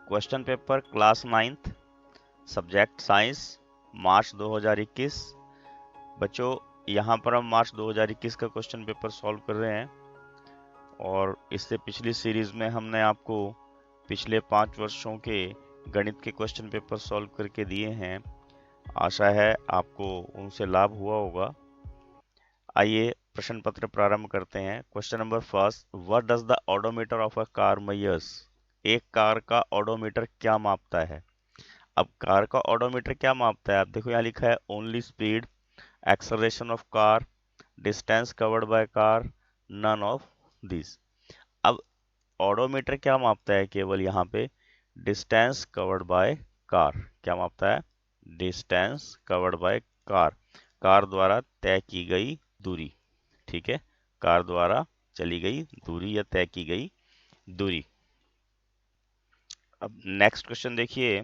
Question paper class 9th subject science March 2021। बच्चों यहाँ पर हम मार्च 2021 का क्वेश्चन पेपर सॉल्व कर रहे हैं और इससे पिछली सीरीज में हमने आपको पिछले 5 वर्षों के गणित के क्वेश्चन पेपर सॉल्व करके दिए हैं। आशा है आपको उनसे लाभ हुआ होगा। आइए प्रश्न पत्र प्रारंभ करते हैं। Question number first, what does the odometer of a car measures? एक कार का ओडोमीटर क्या मापता है? अब कार का ओडोमीटर क्या मापता है? आप देखो यहाँ लिखा है only speed, acceleration of car, distance covered by car, none of this. अब ओडोमीटर क्या मापता है? केवल यहाँ पे डिस्टेंस कवर्ड बाय कार क्या मापता है? Distance covered by car, car द्वारा तय की गई दूरी। ठीक है, कार द्वारा चली गई दूरी या तय की गई दूरी। अब नेक्स्ट क्वेश्चन देखिए,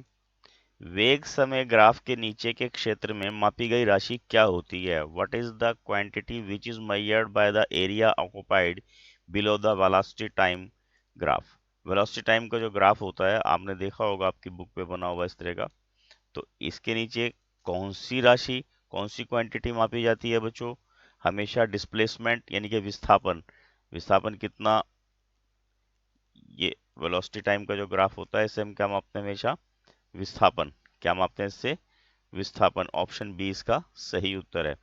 वेग समय ग्राफ के नीचे के क्षेत्र में मापी गई राशि क्या होती है? What is the quantity which is measured by the area occupied below the velocity time graph? Velocity time का जो ग्राफ होता है आपने देखा होगा, आपकी बुक पे बना हुआ इस तरह का। तो इसके नीचे कौन सी राशि, कौन सी क्वांटिटी मापी जाती है बच्चों? हमेशा डिस्प्लेसमेंट यानी कि विस्थापन, विस्थापन कितना, ये वेलोसिटी टाइम का जो ग्राफ होता है इसे हम क्या मापते हैं? हमेशा विस्थापन। क्या मापते हैं इससे? विस्थापन। ऑप्शन बी इसका सही उत्तर है।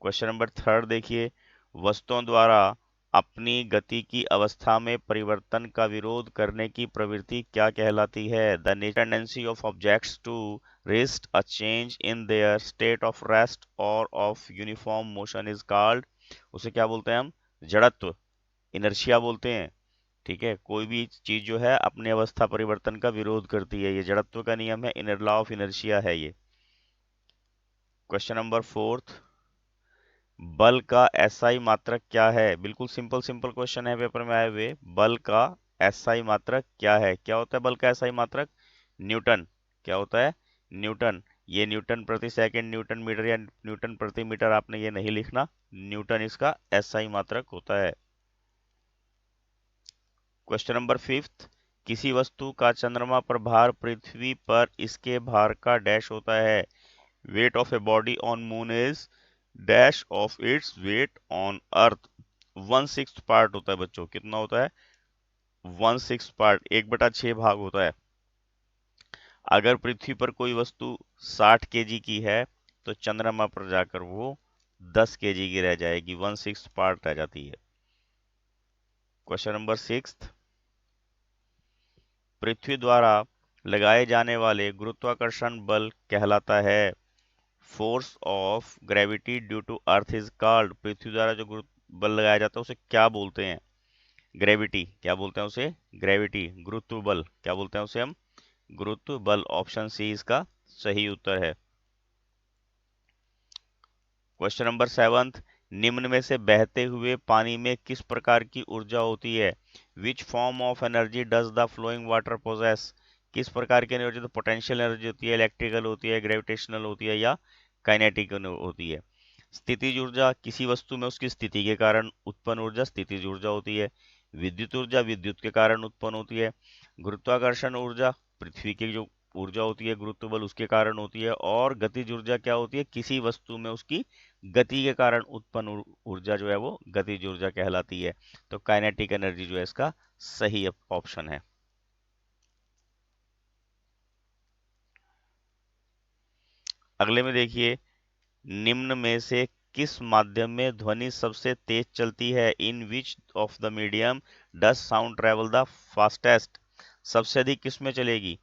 क्वेश्चन नंबर थर्ड देखिए, वस्तुओं द्वारा अपनी गति की अवस्था में परिवर्तन का विरोध करने की प्रवृत्ति क्या कहलाती है? The nature tendency of objects to resist a change in their state of rest और of uniform motion is called, उसे क्या बोलते हैं हम? जड़त्व, इनर्शिया बोलते हैं। ठीक है, कोई भी चीज जो है अपनी अवस्था परिवर्तन का विरोध करती है, ये जड़त्व का नियम है, इनर लॉ ऑफ इनर्शिया है ये। क्वेश्चन नंबर फोर्थ, बल का एसआई मात्रक क्या है? बिल्कुल सिंपल सिंपल क्वेश्चन है पेपर में आए हुए। बल का एसआई मात्रक क्या है? क्या होता है बल का एसआई मात्रक? न्यूटन। क्या होता है? न्यूटन। ये न्यूटन प्रति सेकंड, न्यूटन मीटर या न्यूटन प्रति मीटर आपने ये नहीं लिखना, न्यूटन इसका एसआई मात्रक होता है। क्वेश्चन नंबर फिफ्थ, किसी वस्तु का चंद्रमा पर भार पृथ्वी पर इसके भार का डैश होता है? Weight of a body on moon is dash of its weight on earth. 1/6 part होता है बच्चों। कितना होता है? 1/6 पार्ट, 1/6 भाग होता है। अगर पृथ्वी पर कोई वस्तु 60 केजी की है तो चंद्रमा पर जाकर वो 10 केजी की रह जाएगी, 1/6 पार्ट रह जाती है। क्वेश्चन नंबर सिक्स्थ, पृथ्वी द्वारा लगाए जाने वाले गुरुत्वाकर्षण बल कहलाता है? Force of gravity due to earth is called. पृथ्वी द्वारा जो गुरुत्व बल लगाया जाता है उसे क्या बोलते हैं? ग्रेविटी। क्या बोलते हैं उसे? ग्रेविटी। गुरुत्व बल क्या बोलते हैं उसे हम? गुरुत्व बल। ऑप्शन सी इसका सही उत्तर है। क्वेश्चन नंबर सेवंथ, निम्न में से बहते हुए पानी में किस प्रकार की ऊर्जा होती है? Which form of energy does the flowing water possess? किस प्रकार की एनर्जी? तो पोटेंशियल एनर्जी होती है, इलेक्ट्रिकल होती है, ग्रेविटेशनल होती है या काइनेटिक होती है। स्थितिज ऊर्जा, किसी वस्तु में उसकी स्थिति के कारण उत्पन्न ऊर्जा स्थितिज ऊर्जा होती है। विद्युत ऊर्जा विद्युत के कारण उत्पन्न होती है। गुरुत्वाकर्षण ऊर्जा पृथ्वी की जो ऊर्जा होती है गुरुत्व बल उसके कारण होती है। और गतिज ऊर्जा क्या होती है? किसी वस्तु में उसकी गति के कारण उत्पन्न ऊर्जा जो है वो गतिज ऊर्जा कहलाती है। तो काइनेटिक एनर्जी जो है इसका सही ऑप्शन है। अगले में देखिए, निम्न में से किस माध्यम में ध्वनि सबसे तेज चलती है? In which of the medium does sound travel the fastest? सबसे अधिक किस में चलेगी?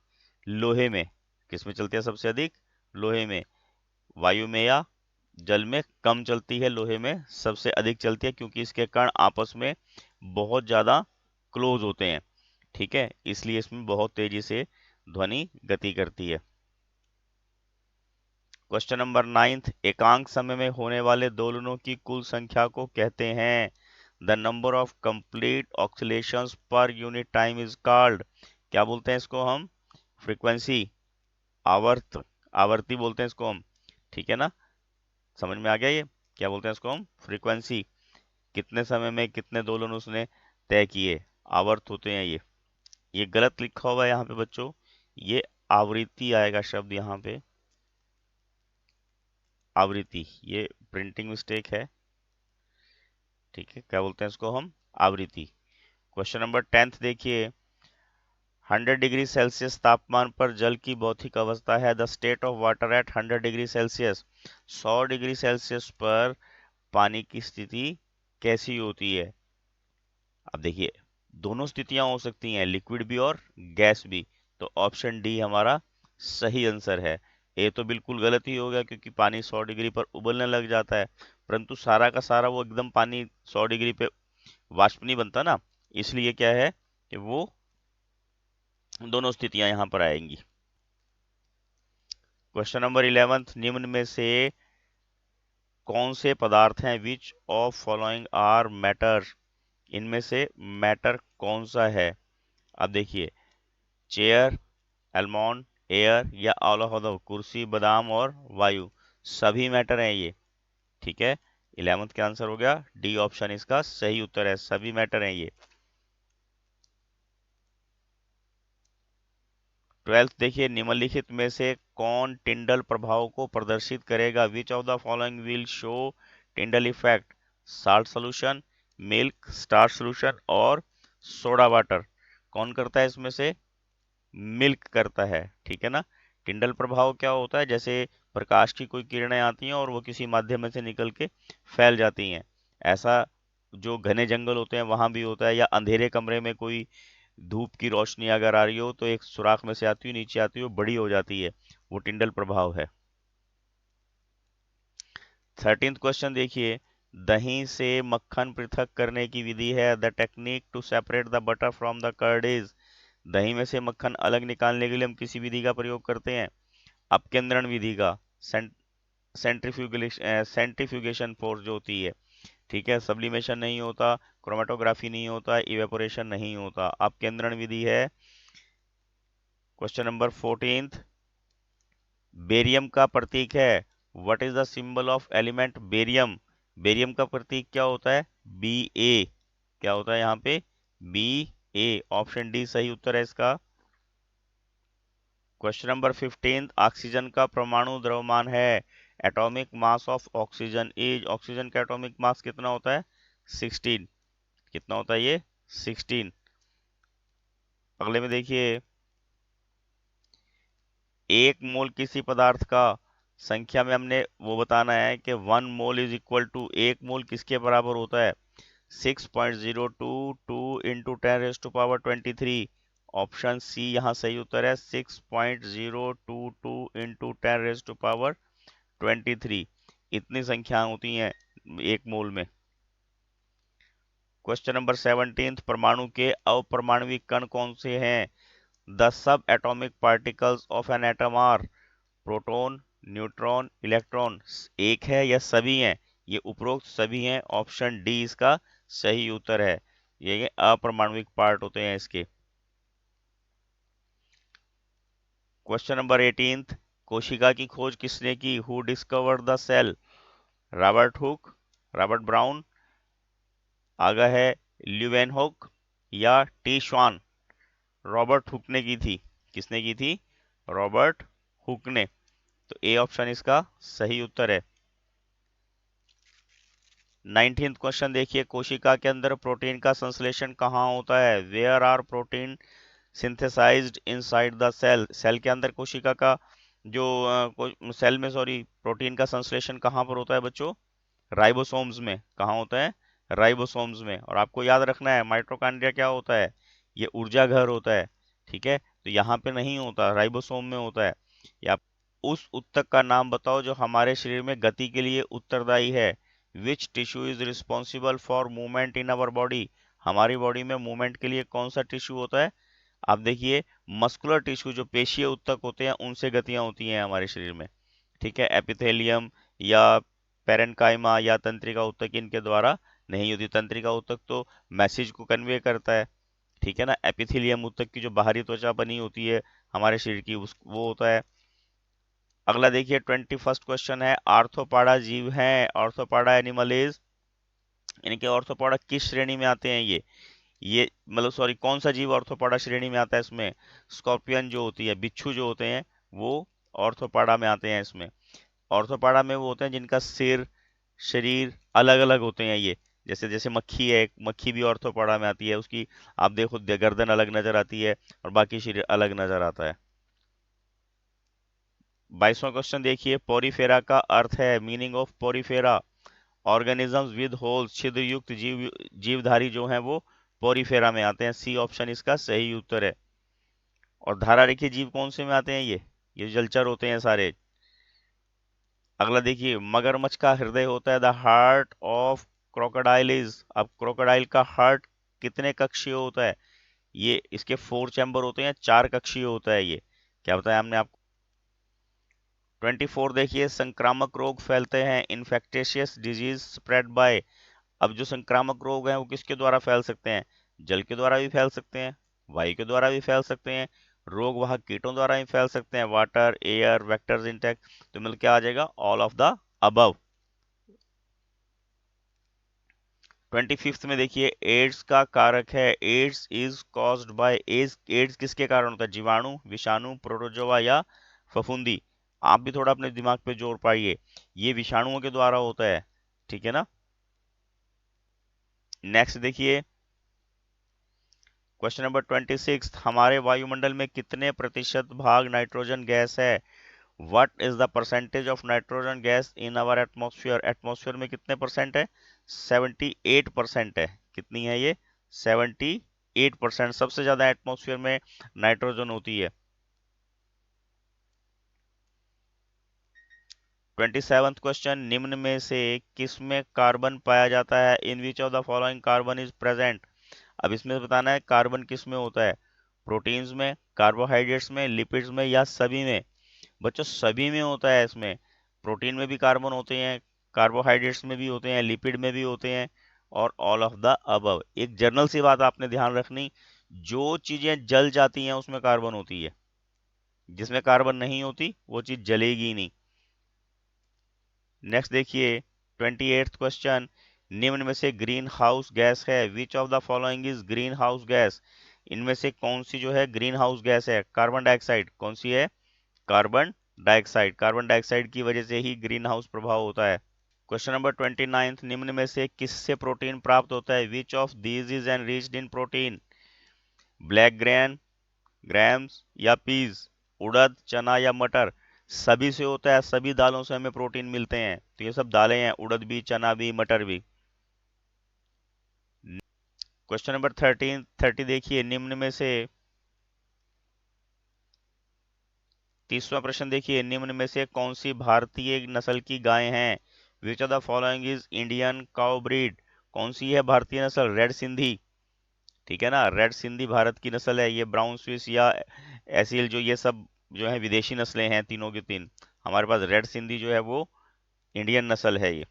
लोहे में। किस में चलती है सबसे अधिक? लोहे में। वायु में या जल में कम चलती है, लोहे में सबसे अधिक चलती है क्योंकि इसके कण आपस में बहुत ज्यादा क्लोज होते हैं। ठीक है, इसलिए इसमें बहुत तेजी से ध्वनि गति करती है। क्वेश्चन नंबर 9th, एकांक समय में होने वाले दोलनों की कुल संख्या को कहते हैं? The number of complete oscillations per unit time is called. क्या बोलते हैं इसको हम? फ्रीक्वेंसी। आवर्ती बोलते हैं इसको हम। ठीक है ना, समझ में आ गया ये? क्या बोलते हैं इसको हम? फ्रीक्वेंसी। कितने समय में कितने दोलन उसने तय किए, आवर्त होते हैं ये। ये गलत लिखा हुआ है यहाँ पे बच्चों, ये आवृत्ति आएगा शब्द यहाँ पे, आवृत्ति, ये प्रिंटिंग मिस्टेक है। ठीक है, क्या बोलते हैं इसको हम, आवृत्ति। क्वेश्चन नंबर 10th देखिए, 100 डिग्री सेल्सियस तापमान पर जल की भौतिक अवस्था है, the state of water at 100 degree Celsius. 100 degree Celsius पर पानी की स्थिति कैसी होती है। अब देखिए, दोनों स्थितियां हो सकती हैं, लिक्विड भी और गैस भी। तो ऑप्शन डी हमारा सही आंसर है। ए तो बिल्कुल गलत ही हो गया, क्योंकि पानी 100 डिग्री पर उबलने लग जाता है, परंतु सारा का सारा वो एकदम पानी 100 डिग्री पे वाष्प नहीं बनता ना, इसलिए क्या है कि वो दोनों स्थितियां यहाँ पर आएंगी। क्वेश्चन नंबर 11, निम्न में से कौन से पदार्थ हैं, which of following are matter, इनमें से मैटर कौन सा है। अब देखिए, चेयर, एलमॉन्ड, एयर या ऑल ऑफ द, कुर्सी, बादाम और वायु, सभी मैटर हैं ये। ठीक है, 11th का आंसर हो गया डी ऑप्शन, इसका सही उत्तर है, सभी मैटर हैं ये। 12th देखिए, निम्नलिखित में से कौन टिंडल प्रभाव को प्रदर्शित करेगा, विच of the following will show Tyndall effect, salt solution, milk, starch solution और सोडा वाटर। कौन करता है इसमें से, मिल्क करता है। ठीक है ना, टिंडल प्रभाव क्या होता है, जैसे प्रकाश की कोई किरणें आती हैं और वो किसी माध्यम में से निकल के फैल जाती हैं, ऐसा जो घने जंगल होते हैं वहां भी होता है, या अंधेरे कमरे में कोई धूप की रोशनी अगर आ रही हो तो एक सुराख में से आती हुई नीचे आती हुई बड़ी हो जाती है, वो टिंडल प्रभाव है। 13th क्वेश्चन देखिए, दही से मक्खन पृथक करने की विधि है, the technique to separate the butter from the curd is. दही में से मक्खन अलग निकालने के लिए हम किसी विधि का प्रयोग करते हैं, अपकेंद्रण विधि का, सेंट्रीफ्यूगेशन फोर्स जो होती है। ठीक है, सब्लिमेशन नहीं होता, क्रोमेटोग्राफी नहीं होता, इवेपोरेशन नहीं होता, अपकेंद्रण विधि है। क्वेश्चन नंबर 14, बेरियम का प्रतीक है, what is the symbol of element barium. Barium का प्रतीक क्या होता है, बी ए, क्या होता है यहाँ पे, बी ए, ऑप्शन डी सही उत्तर है इसका। क्वेश्चन नंबर 15, ऑक्सीजन का परमाणु द्रव्यमान है, atomic mass of oxygen is, oxygen का एटॉमिक मास कितना होता है, 16। कितना होता है ये, 16। अगले में देखिए, एक मोल किसी पदार्थ का संख्या में हमने वो बताना है कि 1 मोल इज इक्वल टू, एक मोल किसके बराबर होता है, 6.022 इंटू 10⁻23। ऑप्शन सी यहाँ सही उत्तर है, 6.022 इंटू 10⁻23। इतनी संख्या होती हैं एक मोल में। क्वेश्चन नंबर 17, परमाणु के अपरमाणविक कण कौन से हैं, the subatomic particles of an atom are, proton, neutron, electron, एक है या सभी हैं, ये उपरोक्त सभी हैं, ऑप्शन डी इसका सही उत्तर है, ये अपरमाणविक पार्ट होते हैं इसके। क्वेश्चन नंबर 18, कोशिका की खोज किसने की, who discovered the cell, Robert Hooke, Robert Brown, आगा है ल्यूवेनहोक या टी श्वान। रॉबर्ट हुक ने की थी, किसने की थी, रॉबर्ट हुक ने, तो ए ऑप्शन इसका सही उत्तर है। 19th क्वेश्चन देखिए, कोशिका के अंदर प्रोटीन का संश्लेषण कहाँ होता है, where are protein synthesized inside the cell, cell के अंदर कोशिका का जो सेल में सॉरी प्रोटीन का संश्लेषण कहाँ पर होता है बच्चों, राइबोसोम्स में। कहाँ होता है, राइबोसोम्स में। और आपको याद रखना है, माइटोकॉन्ड्रिया क्या होता है, ये ऊर्जा घर होता है। ठीक है, तो यहाँ पे नहीं होता, राइबोसोम में होता है। या उस ऊतक का नाम बताओ जो हमारे शरीर में गति के लिए उत्तरदायी है, which tissue is responsible for movement in our body, हमारी बॉडी में मूवमेंट के लिए कौन सा टिश्यू होता है। आप देखिए, मस्कुलर टिश्यू जो पेशीय ऊतक होते हैं उनसे गतियां होती हैं हमारे शरीर में। ठीक है, एपिथेलियम या पेरेन्काइमा या तंत्रिका ऊतक इनके द्वारा नहीं होती, तंत्रिका ऊतक तो मैसेज को कन्वे करता है। ठीक है ना, एपिथेलियम ऊतक की जो बाहरी त्वचा बनी होती है हमारे शरीर की, उस वो होता है। अगला देखिए, 21st क्वेश्चन है, आर्थोपाडा जीव हैं, आर्थोपाडा एनिमल इज, इनके आर्थोपोडा किस श्रेणी में आते हैं, ये मतलब सॉरी, कौन सा जीव ऑर्थोपोडा श्रेणी में आता है इसमें? स्कॉर्पियन जो होती है, बिच्छू जो होते हैं वो ऑर्थोपोडा में आते हैं इसमें। ऑर्थोपोडा में वो होते हैं जिनका सिर, शरीर अलग अलग होते हैं ये। जैसे जैसे मक्खी है, मक्खी भी ऑर्थोपोडा में आती है, उसकी आप देखो गर्दन अलग नजर आती है और बाकी शरीर अलग नजर आता है। 22वां क्वेश्चन देखिए, पोरीफेरा का अर्थ है, meaning of Porifera, organisms with holes, छिद्र युक्त जीवधारी जो हैं वो पोरीफेरा में आते हैं। सी ऑप्शन इसका सही उत्तर है। और धारा रेखीय जीव कौन से में आते हैं? ये जलचर होते हैं सारे। अगला देखिए, मगरमच्छ का हृदय होता है, the heart of crocodile is, अब क्रोकोडाइल का हार्ट कितने कक्षीय होता है? ये इसके 4 चैम्बर होते हैं, 4 कक्षीय होता है ये। क्या बताया हमने आपको? 24 देखिए, संक्रामक रोग फैलते हैं, इन्फेक्टिशियस डिजीज स्प्रेड बाय, अब जो संक्रामक रोग हैं वो किसके द्वारा फैल सकते हैं? जल के द्वारा भी फैल सकते हैं, वायु के द्वारा भी फैल सकते हैं, रोग वाहक कीटों द्वारा भी फैल सकते हैं, वाटर, एयर, वेक्टर्स, इंटेक्ट। तो मतलब क्या आ जाएगा? All of the above. 25th में देखिए, एड्स का कारक है, AIDS is caused by, AIDS AIDS किसके कारण होता है? जीवाणु, विषाणु, प्रोटोजोआ या फफूंदी? आप भी थोड़ा अपने दिमाग पे जोर पाइए, ये विषाणुओं के द्वारा होता है, ठीक है ना। नेक्स्ट देखिए, क्वेश्चन नंबर 26, हमारे वायुमंडल में कितने प्रतिशत भाग नाइट्रोजन गैस है? What is the percentage of nitrogen gas in our atmosphere, atmosphere में कितने परसेंट है? 78% है। कितनी है ये? 78%। सबसे ज्यादा एटमॉस्फेयर में नाइट्रोजन होती है। 27th क्वेश्चन, निम्न में से किस में कार्बन पाया जाता है? In which of the following carbon is present, अब इसमें बताना है कार्बन किस में होता है? प्रोटीन्स में, कार्बोहाइड्रेट्स में, लिपिड्स में या सभी में? बच्चों सभी में होता है इसमें। प्रोटीन में भी कार्बन होते हैं, कार्बोहाइड्रेट्स में भी होते हैं, लिपिड में भी होते हैं, और ऑल ऑफ द अबव। एक जनरल सी बात आपने ध्यान रखनी, जो चीजें जल जाती हैं उसमें कार्बन होती है, जिसमें कार्बन नहीं होती वो चीज जलेगी ही नहीं। नेक्स्ट देखिए, 28th क्वेश्चन, निम्न में से ग्रीन हाउस गैस है, विच of the following is green house gas, इनमें से कौन सी जो है ग्रीन हाउस गैस है? Carbon dioxide. कौन सी है? Carbon dioxide. कार्बन डाइऑक्साइड की वजह से ही ग्रीन हाउस प्रभाव होता है। क्वेश्चन नंबर 29, निम्न में से किससे प्रोटीन प्राप्त होता है? Which of these is enriched in protein, black grain, grams या पीज, उड़द, चना या मटर? सभी से होता है, सभी दालों से हमें प्रोटीन मिलते हैं, तो ये सब दालें हैं, उड़द भी, चना भी, मटर भी। क्वेश्चन नंबर 30 देखिए, निम्न में से 30वां प्रश्न देखिए, निम्न में से कौन सी भारतीय नस्ल की गाय हैं? Which of the following is Indian cow breed, कौन सी है भारतीय नस्ल? रेड सिंधी, ठीक है ना, रेड सिंधी भारत की नस्ल है। ये ब्राउन स्विस या एसील जो ये सब जो है विदेशी नस्लें हैं, तीनों की तीन। हमारे पास रेड सिंधी जो है वो इंडियन नस्ल है ये।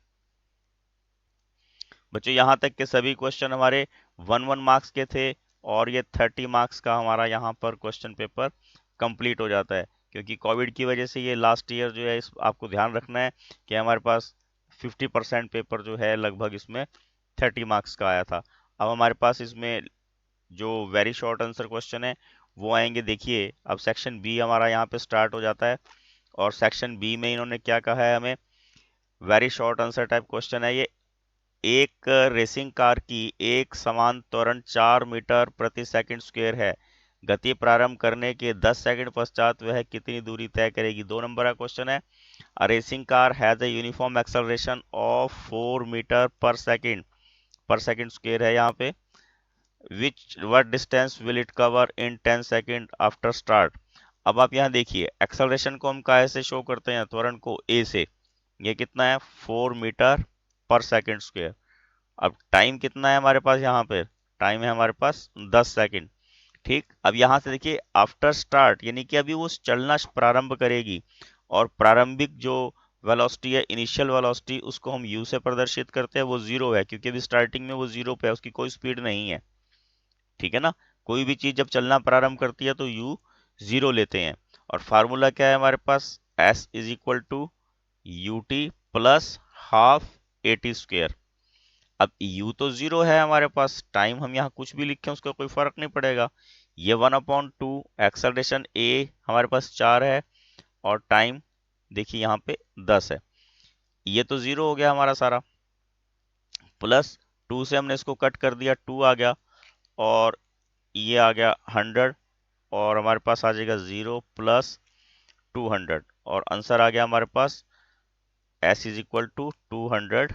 बच्चों यहाँ तक के सभी क्वेश्चन हमारे 1 1 मार्क्स के थे, और ये 30 मार्क्स का हमारा यहाँ पर क्वेश्चन पेपर कंप्लीट हो जाता है। क्योंकि कोविड की वजह से ये लास्ट ईयर जो है, इस आपको ध्यान रखना है कि हमारे पास 50% पेपर जो है लगभग इसमें 30 मार्क्स का आया था। अब हमारे पास इसमें जो वेरी शॉर्ट आंसर क्वेश्चन है वो आएंगे। देखिए, अब सेक्शन बी हमारा यहाँ पे स्टार्ट हो जाता है, और सेक्शन बी में इन्होंने क्या कहा है हमें? Very short answer type question है ये। एक रेसिंग कार की एक समान त्वरण 4 मीटर प्रति सेकंड स्क्वायर है, गति प्रारंभ करने के 10 सेकंड पश्चात वह कितनी दूरी तय करेगी? 2 नंबर का क्वेश्चन है। A racing car has a uniform acceleration of 4 metre per second square है यहाँ पे। Which what distance will it cover in 10 second after start? अब आप यहाँ देखिए, एक्सेलरेशन को हम काहे से शो करते हैं? त्वरण को ए से। ये कितना है? 4 मीटर पर सेकंड स्क्वायर। अब टाइम कितना है हमारे पास? यहाँ पे टाइम है हमारे पास 10 सेकंड। ठीक, अब यहाँ से देखिए, आफ्टर स्टार्ट यानी कि अभी वो चलना प्रारंभ करेगी, और प्रारंभिक जो वेलोसिटी है, इनिशियल वेलोसिटी, उसको हम यू से प्रदर्शित करते हैं, वो जीरो है, क्योंकि अभी स्टार्टिंग में वो जीरो पे है, उसकी कोई स्पीड नहीं है, ठीक है ना। कोई भी चीज जब चलना प्रारंभ करती है तो यू जीरो लेते हैं। और फार्मूला क्या है हमारे पास? S is equal to u t plus half a t square. अब u तो 0 है हमारे पास, टाइम हम यहाँ कुछ भी लिखें उसका कोई फर्क नहीं पड़ेगा। ये 1/2, एक्सेलरेशन a हमारे पास 4 है, और टाइम देखिए यहाँ पे 10 है। ये तो 0 हो गया हमारा सारा, प्लस 2 से हमने इसको कट कर दिया, 2 आ गया, और ये आ गया 100, और हमारे पास आ जाएगा 0 प्लस 200, और आंसर आ गया हमारे पास s is equal to 200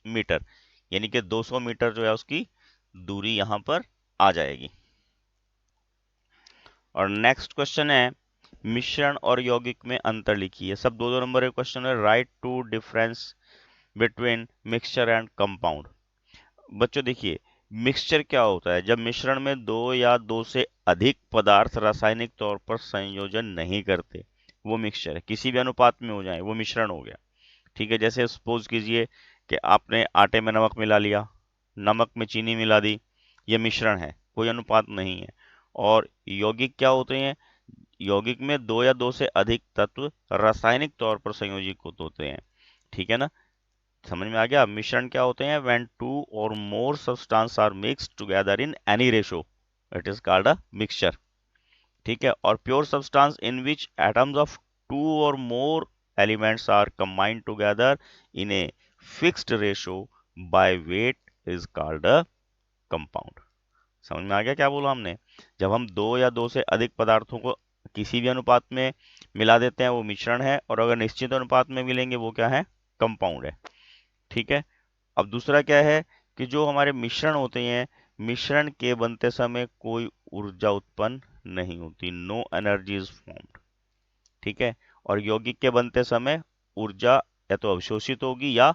metre, यानी कि 200 मीटर जो है उसकी दूरी यहाँ पर आ जाएगी। और नेक्स्ट क्वेश्चन है, मिश्रण और यौगिक में अंतर लिखिए। सब दो दो नंबर के क्वेश्चन है। Write two difference between mixture and compound. बच्चों देखिए, मिक्सचर क्या होता है? जब मिश्रण में दो या दो से अधिक पदार्थ रासायनिक तौर पर संयोजन नहीं करते, वो मिक्सचर है। किसी भी अनुपात में हो जाए वो मिश्रण हो गया। ठीक है, जैसे सपोज कीजिए कि आपने आटे में नमक मिला लिया, नमक में चीनी मिला दी, ये मिश्रण है, कोई अनुपात नहीं है। और यौगिक क्या होते हैं? यौगिक में दो या दो से अधिक तत्व रासायनिक तौर पर संयोजित होते हैं। ठीक है ना, समझ में आ गया? मिश्रण क्या होते हैं? When two or more substances are mixed together in any ratio, it is called a mixture. ठीक है, और pure substance in which atoms of two or more elements are combined together in a fixed ratio by weight is called a compound. समझ में आ गया क्या बोला हमने? जब हम दो या दो से अधिक पदार्थों को किसी भी अनुपात में मिला देते हैं वो मिश्रण है, और अगर निश्चित अनुपात में मिलेंगे वो क्या है? कंपाउंड है। ठीक है, अब दूसरा क्या है कि जो हमारे मिश्रण होते हैं, मिश्रण के बनते समय कोई ऊर्जा उत्पन्न नहीं होती, नो एनर्जी इज फॉर्म्ड। ठीक है, और यौगिक के बनते समय ऊर्जा या तो अवशोषित होगी या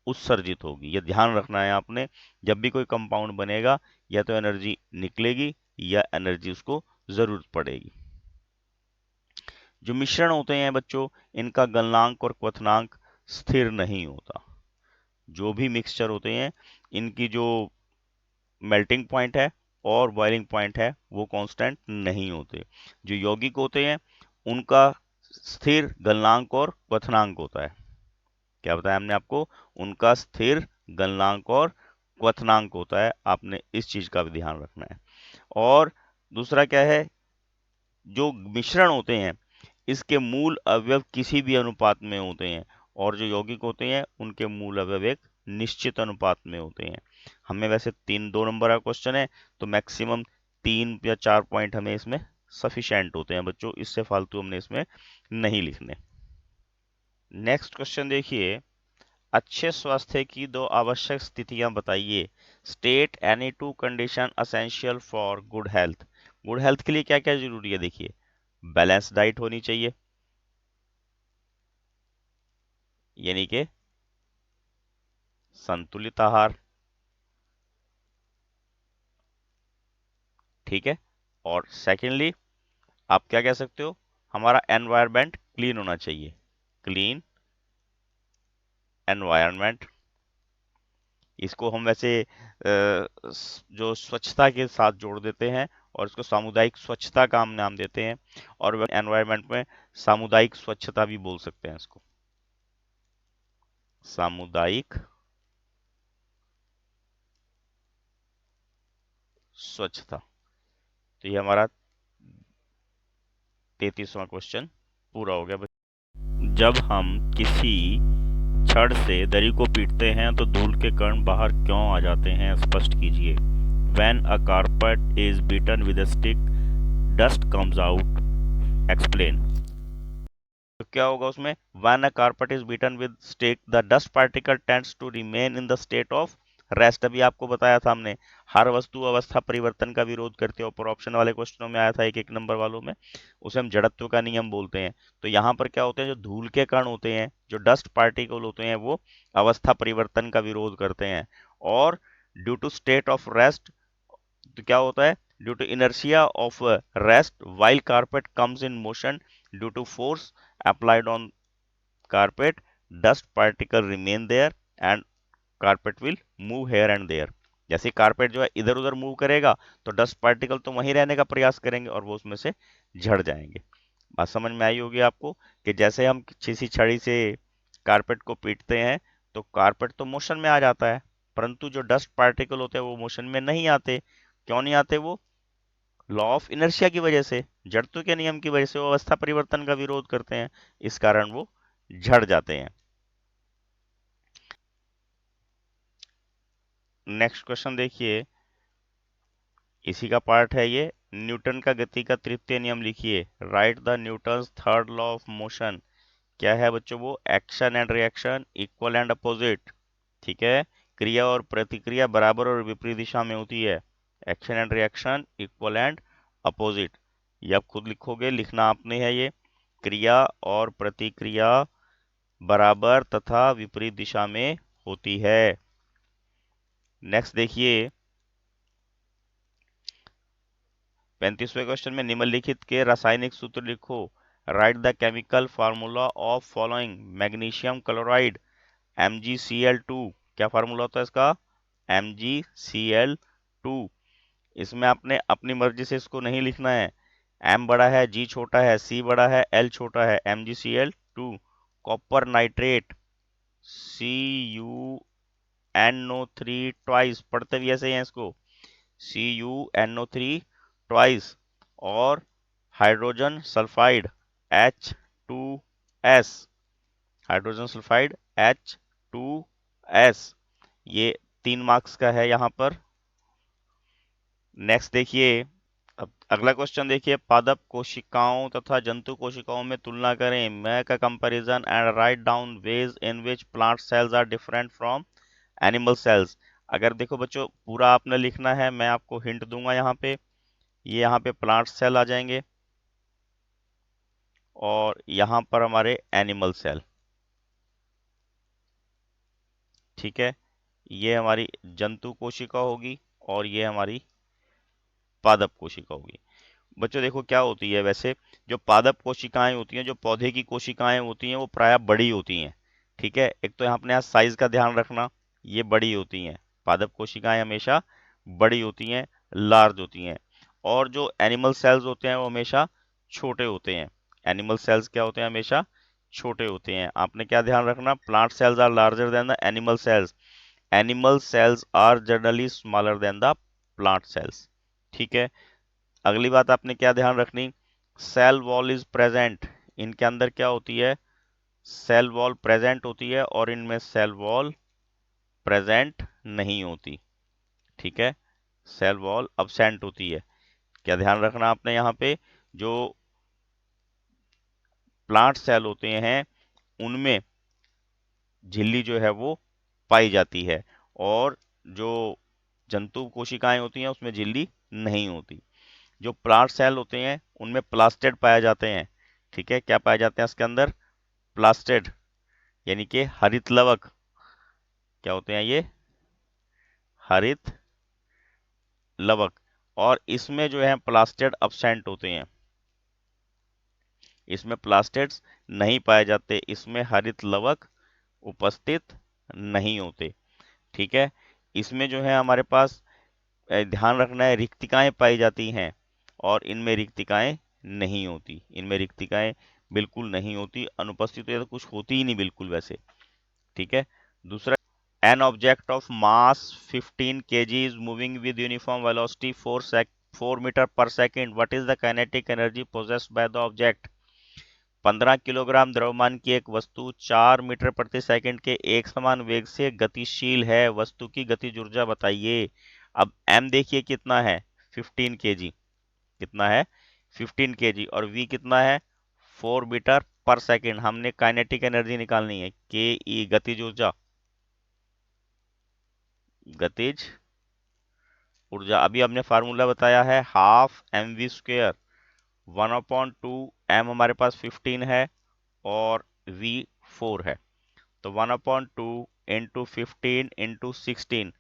उत्सर्जित होगी। ये ध्यान रखना है आपने, जब भी कोई कंपाउंड बनेगा या तो एनर्जी निकलेगी या एनर्जी उसको जरूरत पड़ेगी। जो मिश्रण होते हैं बच्चों, इनका गलनांक और क्वथनांक स्थिर नहीं होता। जो भी मिक्सचर होते हैं, इनकी जो मेल्टिंग पॉइंट है और बॉइलिंग पॉइंट है वो कांस्टेंट नहीं होते। जो यौगिक होते हैं उनका स्थिर गलनांक और क्वथनांक होता है। क्या बताया हमने आपको? उनका स्थिर गलनांक और क्वथनांक होता है। आपने इस चीज का भी ध्यान रखना है। और दूसरा क्या है, जो मिश्रण होते हैं इसके मूल अवयव किसी भी अनुपात में होते हैं, और जो यौगिक होते हैं उनके मूल अवयव एक निश्चित अनुपात में होते हैं। हमें वैसे 2 नंबर का क्वेश्चन है, तो मैक्सिमम 3 या 4 पॉइंट हमें इसमें सफिशिएंट होते हैं बच्चों, इससे फालतू हमने इसमें नहीं लिखने। नेक्स्ट क्वेश्चन देखिए, अच्छे स्वास्थ्य की दो आवश्यक स्थितियां बताइए। State any two condition essential for good health. Good health के लिए क्या क्या जरूरी है? देखिए, बैलेंस डाइट होनी चाहिए, यानी कि संतुलित आहार। ठीक है, और सेकेंडली आप क्या कह सकते हो? हमारा एनवायरनमेंट क्लीन होना चाहिए, क्लीन एनवायरनमेंट। इसको हम वैसे जो स्वच्छता के साथ जोड़ देते हैं, और इसको सामुदायिक स्वच्छता का हम नाम देते हैं, और एनवायरनमेंट में सामुदायिक स्वच्छता भी बोल सकते हैं इसको, सामुदायिक स्वच्छता। तो ये हमारा 33वां क्वेश्चन पूरा हो गया। जब हम किसी छड़ से दरी को पीटते हैं तो धूल के कण बाहर क्यों आ जाते हैं? स्पष्ट कीजिए। When a carpet is beaten with a stick, dust comes out. Explain. तो क्या होगा उसमें? When a carpet is beaten with stick, the dust particle tends to remain in the state of rest. अभी आपको बताया था हमने, हर वस्तु अवस्था परिवर्तन का विरोध करते हैं। ऊपर ऑप्शन वाले क्वेश्चनों में आया था, एक एक नंबर वालों में, उसे हम जड़त्व का नियम बोलते हैं। तो यहाँ पर क्या होते हैं? जो धूल के कण होते हैं, जो डस्ट पार्टिकल होते हैं, वो अवस्था परिवर्तन का विरोध करते हैं। और due to state of rest, तो क्या होता है? Due to inertia of rest while carpet comes in motion, due to force applied on carpet, dust particle remain there and carpet will move here and there. जैसे carpet जो है इधर उधर move करेगा, तो डस्ट पार्टिकल तो वहीं रहने का प्रयास करेंगे और वो उसमें से झड़ जाएंगे। बात समझ में आई होगी आपको, कि जैसे हम किसी छड़ी से कारपेट को पीटते हैं तो कारपेट तो मोशन में आ जाता है, परंतु जो डस्ट पार्टिकल होते हैं वो मोशन में नहीं आते। क्यों नहीं आते वो? लॉ ऑफ इनर्शिया की वजह से, जड़त्व के नियम की वजह से वो अवस्था परिवर्तन का विरोध करते हैं, इस कारण वो झड़ जाते हैं। नेक्स्ट क्वेश्चन देखिए, इसी का पार्ट है ये। न्यूटन का गति का तृतीय नियम लिखिए। Right the Newton's third law of motion. क्या है बच्चों वो? Action and reaction equal and opposite. ठीक है, क्रिया और प्रतिक्रिया बराबर और विपरीत दिशा में होती है। Action and reaction equal and opposite, ये आप खुद लिखोगे, लिखना आपने है ये। क्रिया और प्रतिक्रिया बराबर तथा विपरीत दिशा में होती है। नेक्स्ट देखिए, 35वें क्वेश्चन में निम्नलिखित के रासायनिक सूत्र लिखो। Right the chemical formula of following. Magnesium chloride MgCl2। क्या फार्मूला होता है इसका? MgCl2। इसमें आपने अपनी मर्जी से इसको नहीं लिखना है। M बड़ा है, G छोटा है, C बड़ा है, L छोटा है। MgCl2। Copper nitrate CuNO3 twice, पढ़ते भी ऐसे ही हैं इसको, CuNO3 ट्वाइस। और hydrogen sulphide H2S, hydrogen sulphide H2S। ये 3 मार्क्स का है यहाँ पर। नेक्स्ट देखिए, अब अगला क्वेश्चन देखिए। पादप कोशिकाओं तथा जंतु कोशिकाओं में तुलना करें। Make a comparison and write down ways in which plant cells are different from animal cells. अगर देखो बच्चों, पूरा आपने लिखना है, मैं आपको हिंट दूंगा यहाँ पे। ये यहाँ पे प्लांट सेल आ जाएंगे और यहाँ पर हमारे एनिमल सेल। ठीक है, ये हमारी जंतु कोशिका होगी और ये हमारी पादप कोशिका होगी। बच्चों देखो क्या होती है वैसे, जो पादप कोशिकाएं होती हैं, जो पौधे की कोशिकाएं होती हैं, वो प्रायः बड़ी होती हैं। ठीक है, एक तो अपने यहाँ साइज का ध्यान रखना, ये बड़ी होती हैं। पादप कोशिकाएं हमेशा बड़ी होती हैं, लार्ज होती हैं। और जो एनिमल सेल्स होते हैं वो हमेशा छोटे होते हैं। एनिमल सेल्स क्या होते हैं? हमेशा छोटे होते हैं। आपने क्या ध्यान रखना? Plant cells are larger than the animal cells, animal cells are generally smaller than the plant cells. ठीक है, अगली बात आपने क्या ध्यान रखनी? Cell wall is present. इनके अंदर क्या होती है? सेल वॉल प्रेजेंट होती है और इनमें सेल वॉल प्रेजेंट नहीं होती। ठीक है, सेल वॉल अब्सेंट होती है। क्या ध्यान रखना आपने यहाँ पे? जो प्लांट सेल होते हैं उनमें झिल्ली जो है वो पाई जाती है, और जो जंतु कोशिकाएं होती हैं उसमें झिल्ली नहीं होती। जो प्लांट सेल होते हैं उनमें प्लास्टेड पाए जाते हैं। ठीक है, क्या पाए जाते हैं इसके अंदर? प्लास्टेड, यानी कि हरित लवक। क्या होते हैं ये? हरित लवक। और इसमें जो है प्लास्टेड अब्सेंट होते हैं, इसमें प्लास्टेड्स नहीं पाए जाते, इसमें हरित लवक उपस्थित नहीं होते। ठीक है, इसमें जो है हमारे पास ध्यान रखना है, रिक्तिकाएं पाई जाती हैं और इनमें रिक्तिकाएं नहीं होती। इनमें रिक्तिकाएं बिल्कुल नहीं होती, अनुपस्थित तो कुछ होती ही नहीं बिल्कुल वैसे। ठीक है, दूसरा, an object of mass 15 kg is moving with uniform velocity 4 metre per second. What is the kinetic energy possessed by the object? 15 kilogram द्रव्यमान की एक वस्तु 4 मीटर प्रति सेकंड के एक समान वेग से गतिशील है। वस्तु की गतिज ऊर्जा बताइए। अब m देखिए कितना है? 15 kg। कितना है? 15 kg। और v कितना है? 4 मीटर पर सेकंड। हमने काइनेटिक एनर्जी निकालनी है, के ई गतिज ऊर्जा। गतिज ऊर्जा अभी हमने फार्मूला बताया है, हाफ mv²। 1/2 m हमारे पास 15 है और v 4 है, तो 1/2 इंटू 15 इंटू 16।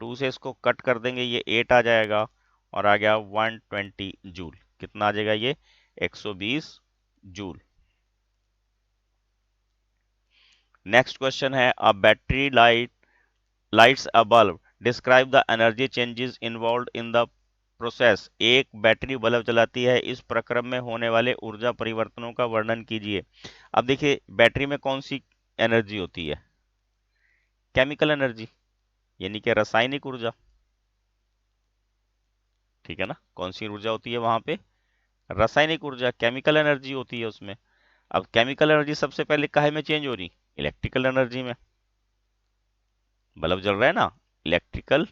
2 से इसको कट कर देंगे, ये 8 आ जाएगा और आ गया 120 जूल। कितना आ जाएगा ये? 120 जूल। नेक्स्ट क्वेश्चन है, a battery lights a bulb, describe the energy changes involve in the process. एक बैटरी बल्ब जलाती है, इस प्रक्रम में होने वाले ऊर्जा परिवर्तनों का वर्णन कीजिए। अब देखिए, बैटरी में कौन सी एनर्जी होती है? Chemical energy. यानी कि रासायनिक ऊर्जा। ठीक है ना, कौन सी ऊर्जा होती है वहां पे? रासायनिक ऊर्जा, केमिकल एनर्जी होती है उसमें। अब केमिकल एनर्जी सबसे पहले काहे में चेंज हो रही? इलेक्ट्रिकल एनर्जी में। बल्ब जल रहा है ना, इलेक्ट्रिकल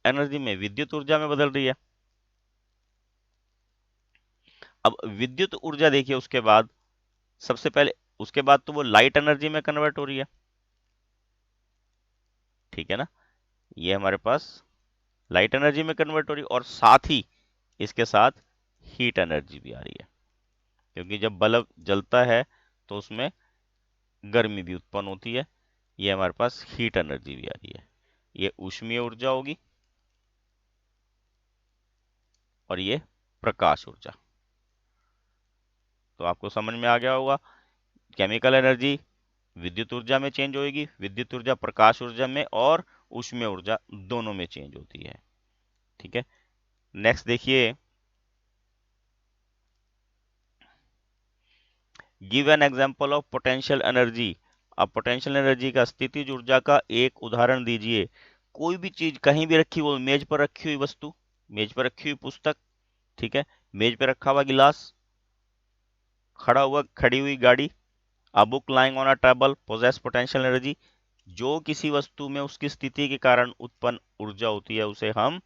एनर्जी में, विद्युत ऊर्जा में बदल रही है। अब विद्युत ऊर्जा देखिए उसके बाद, सबसे पहले उसके बाद तो वो लाइट एनर्जी में कन्वर्ट हो रही है। ठीक है ना, ये हमारे पास लाइट एनर्जी में कन्वर्ट हो रही है, और साथ ही इसके साथ हीट एनर्जी भी आ रही है, क्योंकि जब बल्ब जलता है तो उसमें गर्मी भी उत्पन्न होती है। ये हमारे पास हीट एनर्जी भी आ रही है। ये ऊष्मीय ऊर्जा होगी, और ये प्रकाश ऊर्जा। तो आपको समझ में आ गया होगा, केमिकल एनर्जी विद्युत ऊर्जा में चेंज होगी, विद्युत ऊर्जा प्रकाश ऊर्जा में, और ऊष्मीय ऊर्जा दोनों में चेंज होती है। ठीक है, नेक्स्ट देखिए, give an example of potential energy. अब पोटेंशियल एनर्जी का, स्थितिज ऊर्जा का एक उदाहरण दीजिए। कोई भी चीज कहीं भी रखी हो, मेज पर रखी हुई वस्तु, मेज पर रखी हुई पुस्तक, ठीक है, मेज पर रखा हुआ गिलास, खड़ी हुई गाड़ी, a book lying on a table possesses potential energy. जो किसी वस्तु में उसकी स्थिति के कारण उत्पन्न ऊर्जा होती है उसे हम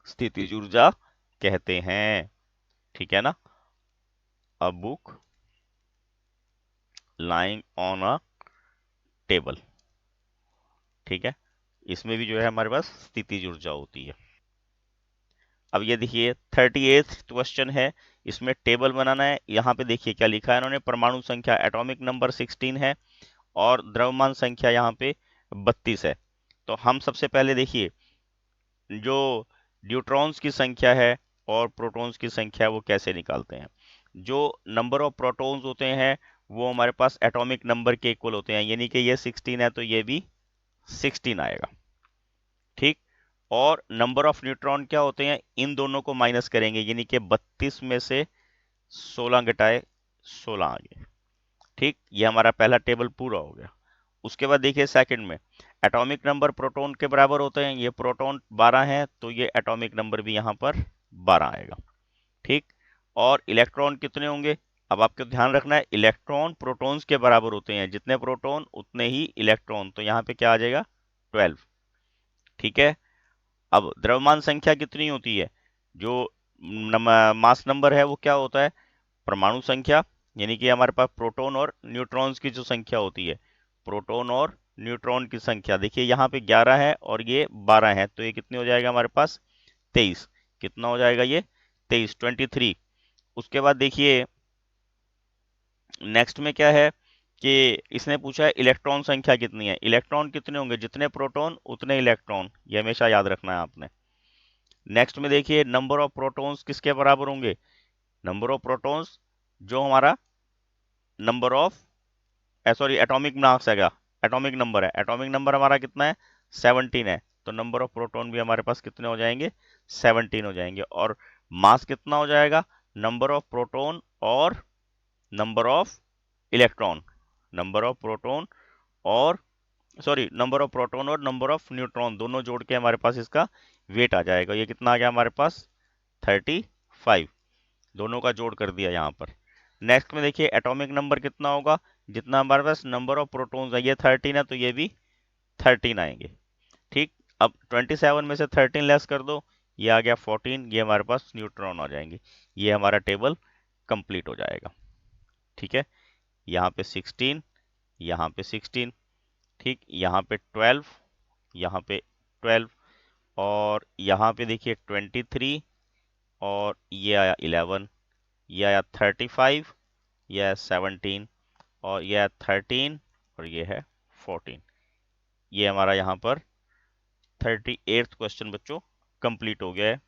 स्थितिज ऊर्जा कहते हैं। ठीक है ना, अ book lying on a table. ठीक है, इसमें भी जो है हमारे पास स्थितिज ऊर्जा होती है। अब ये देखिए 38th क्वेश्चन है, इसमें टेबल बनाना है। यहाँ पे देखिए क्या लिखा है इन्होंने, परमाणु संख्या एटॉमिक नंबर 16 है, और द्रव्यमान संख्या यहाँ पे 32 है। तो हम सबसे पहले देखिए, जो न्यूट्रॉन्स की संख्या है और प्रोटॉन्स की संख्या है वो कैसे निकालते हैं। जो नंबर ऑफ प्रोटॉन्स होते हैं वो हमारे पास एटॉमिक नंबर के इक्वल होते हैं, यानी कि ये 16 है तो ये भी 16 आएगा। ठीक, और नंबर ऑफ न्यूट्रॉन क्या होते हैं, इन दोनों को माइनस करेंगे, यानी कि 32 में से 16 घटाए 16 आ गए। ठीक, ये हमारा पहला टेबल पूरा हो गया। उसके बाद देखिए सेकंड में, एटॉमिक नंबर प्रोटॉन के बराबर होते हैं, ये प्रोटॉन 12 है तो ये एटॉमिक नंबर भी यहाँ पर 12 आएगा। ठीक, और इलेक्ट्रॉन कितने होंगे? अब आपको ध्यान रखना है, इलेक्ट्रॉन प्रोटॉन्स के बराबर होते हैं, जितने प्रोटॉन उतने ही इलेक्ट्रॉन, तो यहाँ पे क्या आ जाएगा 12। ठीक है, अब द्रव्यमान संख्या कितनी होती है? जो मास नंबर है वो क्या होता है? परमाणु संख्या, यानी कि हमारे पास प्रोटॉन और न्यूट्रॉन्स की जो संख्या होती है, प्रोटॉन और न्यूट्रॉन की संख्या, देखिए यहाँ पे 11 है और ये 12 है, तो ये कितने हो जाएगा हमारे पास 23। कितना हो जाएगा ये 23, 23। उसके बाद देखिए नेक्स्ट में क्या है कि इसने पूछा है इलेक्ट्रॉन संख्या कितनी है। इलेक्ट्रॉन कितने होंगे? जितने प्रोटॉन उतने इलेक्ट्रॉन, ये हमेशा याद रखना है आपने। नेक्स्ट में देखिए नंबर ऑफ प्रोटॉन्स किसके बराबर होंगे? नंबर ऑफ प्रोटॉन्स, जो हमारा number of sorry atomic mass है, क्या एटॉमिक नंबर है, एटॉमिक नंबर हमारा कितना है 17 है, तो नंबर ऑफ प्रोटॉन भी हमारे पास कितने हो जाएंगे 17 हो जाएंगे। और मास कितना हो जाएगा? नंबर ऑफ प्रोटॉन और number of electron, number of proton और सॉरी नंबर ऑफ प्रोटॉन और नंबर ऑफ न्यूट्रॉन दोनों जोड़ के हमारे पास इसका वेट आ जाएगा। ये कितना आ गया हमारे पास 35, दोनों का जोड़ कर दिया यहाँ पर। नेक्स्ट में देखिए एटॉमिक नंबर कितना होगा, जितना हमारे पास नंबर ऑफ प्रोटॉन्स है, ये 13 है तो ये भी 13 आएंगे। ठीक, अब 27 में से 13 लेस कर दो, ये आ गया 14, ये हमारे पास न्यूट्रॉन आ जाएंगे। ये हमारा टेबल कंप्लीट हो जाएगा। ठीक है, यहाँ पे 16, यहाँ पे 16, ठीक, यहाँ पे 12, यहाँ पे 12, और यहाँ पे देखिए 23, और ये आया 11, ये आया 35, ये है 17, और ये है 13, और ये है 14। ये हमारा यहाँ पर 38th क्वेश्चन बच्चों कंप्लीट हो गया है।